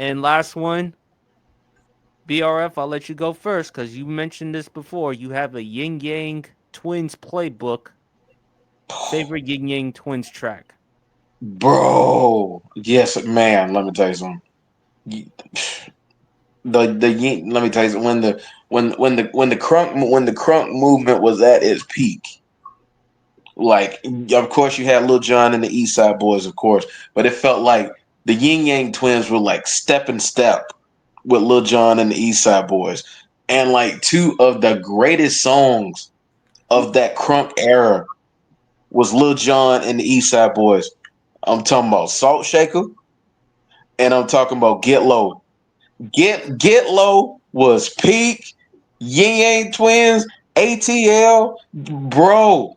And last one, BRF, I'll let you go first because you mentioned this before. You have a Ying Yang Twins playbook. Favorite Ying Yang Twins track? Bro. Yes, man. Let me tell you something. You- let me tell you something. When the crunk movement was at its peak, like of course you had Lil Jon and the East Side Boys, of course, but it felt like the Ying Yang Twins were like step and step with Lil Jon and the East Side Boys, and like two of the greatest songs of that crunk era was Lil Jon and the East Side Boys. I'm talking about Salt Shaker, and I'm talking about Get Low. Get Low was peak. Ying Yang Twins, ATL, bro.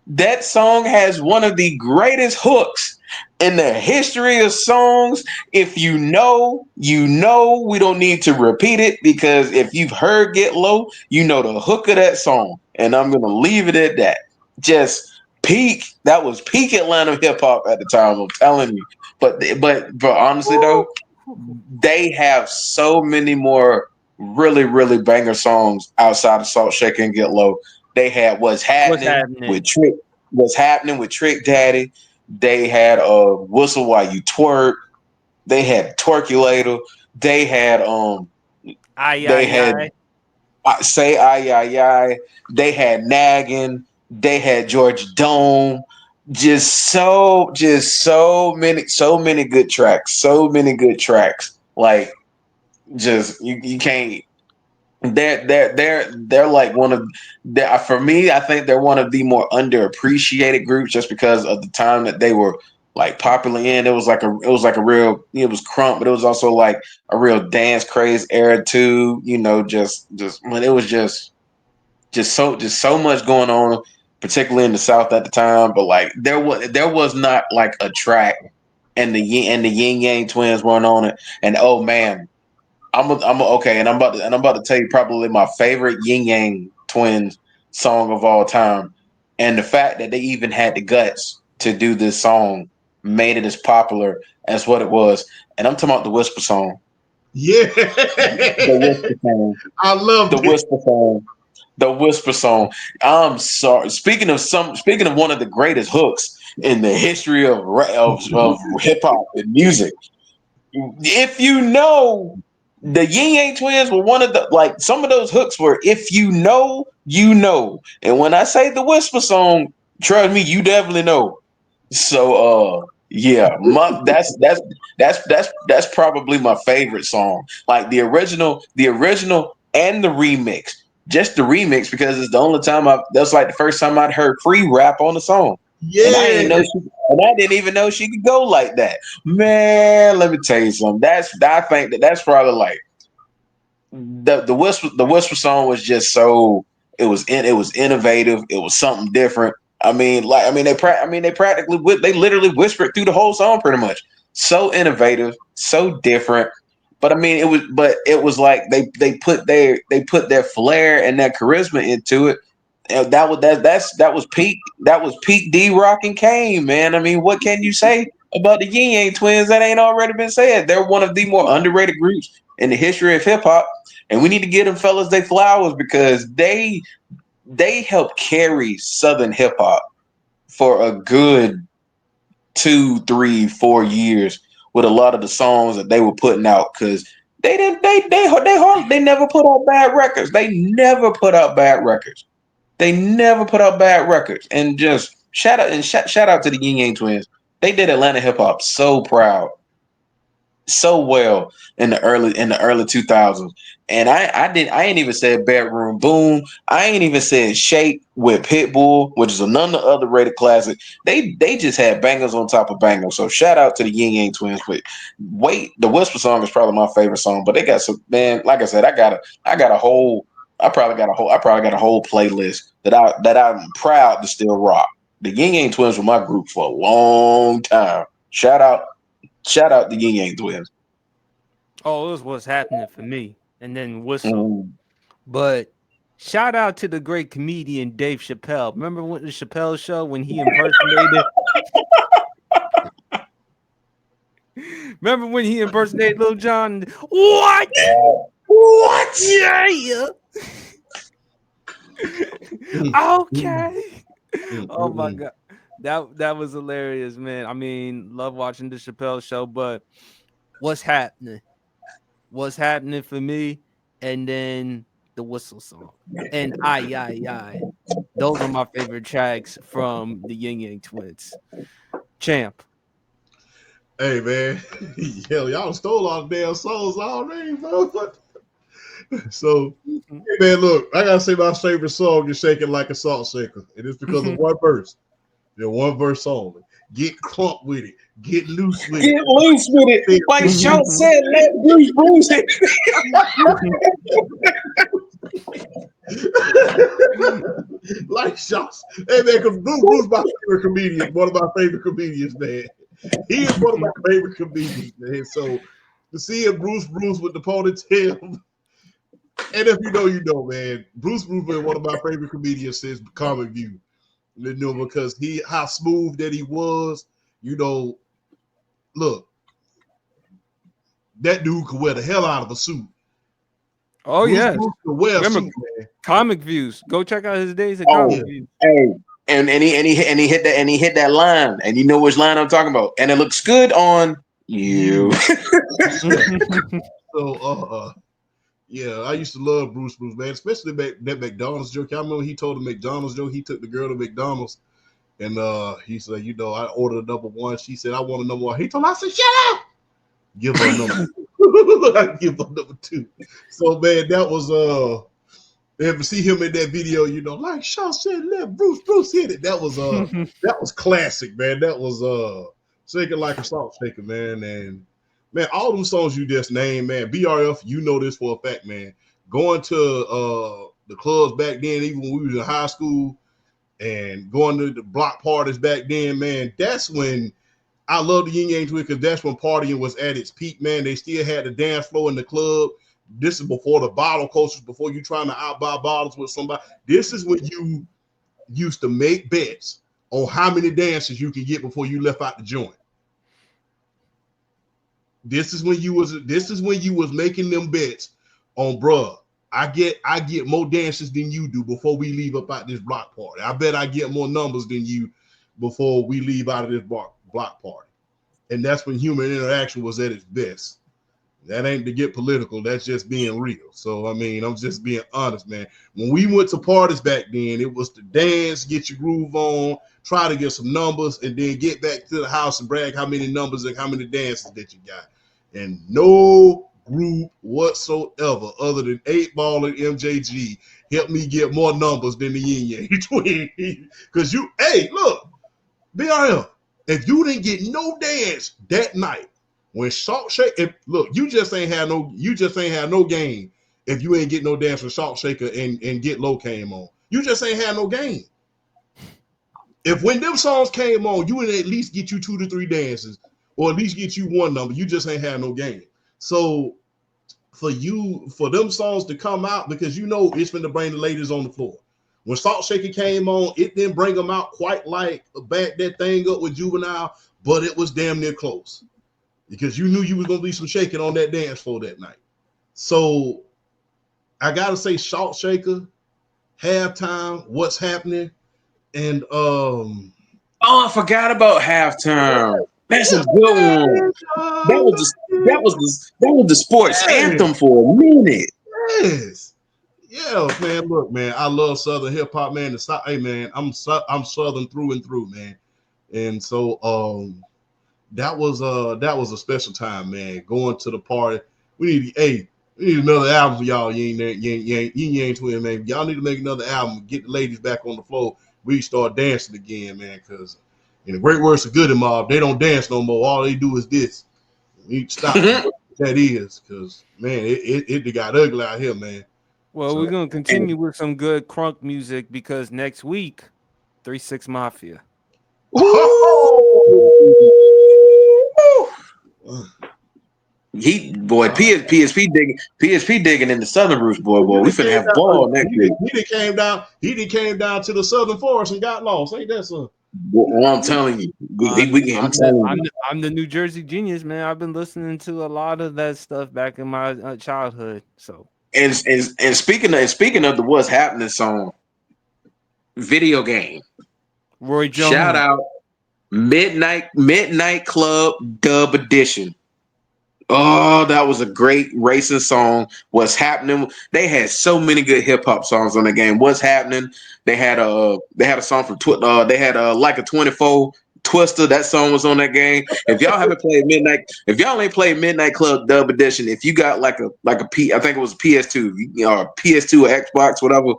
That song has one of the greatest hooks in the history of songs. If you know, you know. We don't need to repeat it because if you've heard Get Low, you know the hook of that song. And I'm gonna leave it at that. Just peak. That was peak Atlanta hip hop at the time. I'm telling you. But honestly though, they have so many more really banger songs outside of Salt Shaker and Get Low. They had What's happening? What's happening with Trick Daddy. They had Whistle While You Twerk. They had Twerkulator. They had Ay, they ay, had ay. Say Ay Ay Ay. They had Naggin. They had George Dome. So many good tracks. So many good tracks. Like just you can't they're like one of for me I think they're one of the more underappreciated groups just because of the time that they were like popular in. It was like a real, it was crunk, but it was also like a real dance craze era too, just when it was just so much going on, particularly in the South at the time. But like there was not like a track and the Yin Yang Twins weren't on it. And oh man, okay, and I'm about to tell you probably my favorite Ying Yang Twins song of all time, and the fact that they even had the guts to do this song made it as popular as what it was. And I'm talking about the Whisper song, Yeah. the Whisper song, I the loved it. Whisper song, the Whisper song. I'm sorry. Speaking of one of the greatest hooks in the history of hip hop and music, if you know, the Ying Yang Twins were one of the, like, some of those hooks were if you know, you know. And when I say the Whisper song, trust me, you definitely know. So yeah, that's probably my favorite song. Like the original and the remix. Just the remix because it's the only time that's like the first time I'd heard free rap on the song. And Yeah. I didn't even know she could go like that. Man, let me tell you something. I think that's probably like the whisper song was just so, it was innovative. It was something different. They practically they literally whispered through the whole song pretty much. So innovative, so different. But I mean, it was like they put their flair and their charisma into it. And that was peak D Rock and Kane, man. I mean, what can you say about the Ying Yang Twins that ain't already been said? They're one of the more underrated groups in the history of hip hop, and we need to give them fellas their flowers because they helped carry Southern hip hop for a good 2, 3, 4 years with a lot of the songs that they were putting out because they never put out bad records. They never put out bad records. They never put out bad records. And just shout out to the Ying Yang Twins. They did Atlanta hip hop so proud, so well in the early 2000s. And I ain't even said Bedroom Boom. I ain't even said Shake with Pitbull, which is another underrated classic. They just had bangers on top of bangers. So shout out to the Ying Yang Twins. But wait, the Whisper song is probably my favorite song. But they got some, man. Like I said, I got a whole I probably got a whole playlist that I'm proud to still rock. The Ying Yang Twins were my group for a long time. Shout out the Ying Yang Twins. Oh, it was what's happening for me. And then Whistle. Mm. But shout out to the great comedian Dave Chappelle. Remember when the Chappelle Show when he impersonated Remember when he impersonated Lil Jon? What? What? Yeah. Mm, Okay. Oh my god. That was hilarious, man. I mean, love watching the Chappelle show, but what's happening? What's happening for me? And then the whistle song. And I. Those are my favorite tracks from the Ying Yang Twins. Champ. Hey man, y'all stole all the damn songs already, bro. So, hey man, look, I gotta say my favorite song is "Shaking Like a Salt Shaker," and it's because of one verse. One verse only. Get crunk with it. Get loose with Get loose with it. it. Like Sean said, let Bruce it. Like shots. Hey man, because Bruce my favorite comedian, one of my favorite comedians, man. He is one of my favorite comedians, man. So to see him Bruce with the ponytail, and if you know, you know, man. Bruce been one of my favorite comedians since Comic View. You know, because how smooth that he was, you know. Look, that dude could wear the hell out of a suit. Oh yeah. Bruce could wear a Remember suit, man. Comic Views. Go check out his days at Oh, Comic Views. hey, and he hit that line, and you know which line I'm talking about, and it looks good on you. So, yeah, I used to love Bruce, man, especially that McDonald's joke. I remember he told the McDonald's joke. He took the girl to McDonald's, and he said, you know, I ordered a number one. She said, I want a number one. He told her, I said, shut up. Give her a number two. I give her number two. So, man, that was ever see him in that video, you know, like Shaw said, let Bruce hit it. That was classic, man. That was Shaking Like a Salt Shaker, man. And man, all them songs you just named, man, BRF, you know this for a fact, man. Going to the clubs back then, even when we was in high school, and going to the block parties back then, man, that's when I love the Ying Yang Twins, because that's when partying was at its peak, man. They still had the dance floor in the club. This is before the bottle culture, before you trying to outbuy bottles with somebody. This is when you used to make bets on how many dances you can get before you left out the joint. This is when you was making them bets on, bruh, I get more dances than you do before we leave up out this block party. I bet I get more numbers than you before we leave out of this block party. And that's when human interaction was at its best. That ain't to get political. That's just being real. So, I mean, I'm just being honest, man. When we went to parties back then, it was to dance, get your groove on, try to get some numbers, and then get back to the house and brag how many numbers and how many dances that you got. And no group whatsoever other than 8 Ball and MJG helped me get more numbers than the Ying Yang Twins. Because look, BRL, if you didn't get no dance that night, when Salt Shaker, look, you just ain't had no game if you ain't get no dance with Salt Shaker and Get Low came on. You just ain't had no game. If when them songs came on, you would at least get you 2 to 3 dances, or at least get you one number. You just ain't had no game. So for them songs to come out, because you know it's been to bring the ladies on the floor. When Salt Shaker came on, it didn't bring them out quite like back that thing up with Juvenile, but it was damn near close. Because you knew you was going to be some shaking on that dance floor that night. So I got to say Salt Shaker, Halftime, What's Happening, and Oh, I forgot about Halftime. That's a good one. That was the sports anthem for a minute. Yes. Yeah, man. Look, man, I love Southern hip hop, man. Hey, man, I'm Southern through and through, man. And so that was a special time, man. Going to the party. We need another album for y'all, Ying Yang Twin, man. Y'all need to make another album, get the ladies back on the floor. We start dancing again, man, because in the great words of Goody Mob, they don't dance no more. All they do is this. We need to stop that is, because man, it got ugly out here, man. Well, we're gonna continue with some good crunk music because next week, 3-6 Mafia. PSP digging in the Southern Roots, boy. We finna have ball next week. He came down to the Southern Forest and got lost. Ain't that so? Well, I'm telling you, I'm telling you. I'm the New Jersey genius, man. I've been listening to a lot of that stuff back in my childhood. So And speaking of the what's happening song, video game. Roy Shout Jones. out Midnight Club Dub Edition. Oh, that was a great racing song. What's happening? They had so many good hip hop songs on the game. What's happening? They had a song from they had like a 24 Twister. That song was on that game. If y'all ain't played Midnight Club Dub Edition, if you got like a P, I think it was a PS2, or PS2 or Xbox, whatever.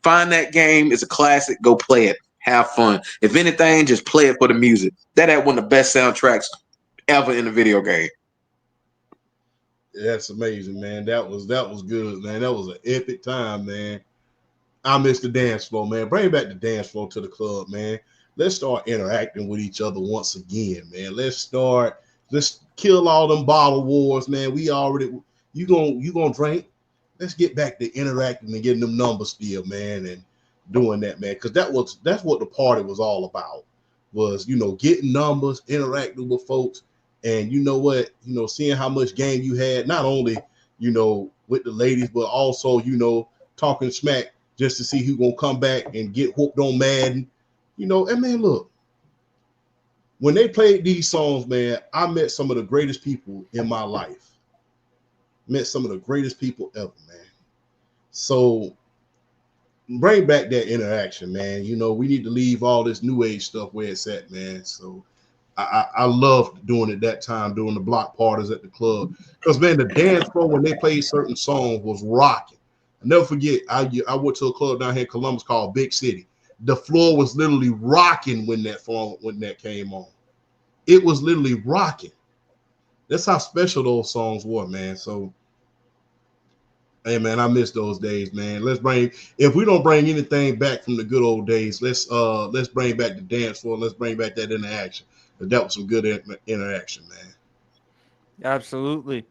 Find that game. It's a classic. Go play it. Have fun. If anything, just play it for the music. That had one of the best soundtracks ever in a video game. That's amazing, man. That was good, man. That was an epic time, man. I miss the dance floor, man. Bring back the dance floor to the club, man. Let's start interacting with each other once again, man. Let's kill all them bottle wars, man. You gonna drink. Let's get back to interacting and getting them numbers still, man, and doing that, man. Because that's what the party was all about. Was getting numbers, interacting with folks, and you know what, seeing how much game you had, not only with the ladies, but also talking smack just to see who gonna come back and get whooped on Madden. And man, look, when they played these songs, man, I met some of the greatest people in my life. Met some of the greatest people ever, man. So bring back that interaction, man. We need to leave all this new age stuff where it's at, man. So I loved doing it that time, doing the block parties at the club. Because, man, the dance floor when they played certain songs was rocking. I never forget, I went to a club down here in Columbus called Big City. The floor was literally rocking when that came on. It was literally rocking. That's how special those songs were, man. So, hey, man, I miss those days, man. If we don't bring anything back from the good old days, let's bring back the dance floor. Let's bring back that interaction. That was some good interaction, man. Absolutely.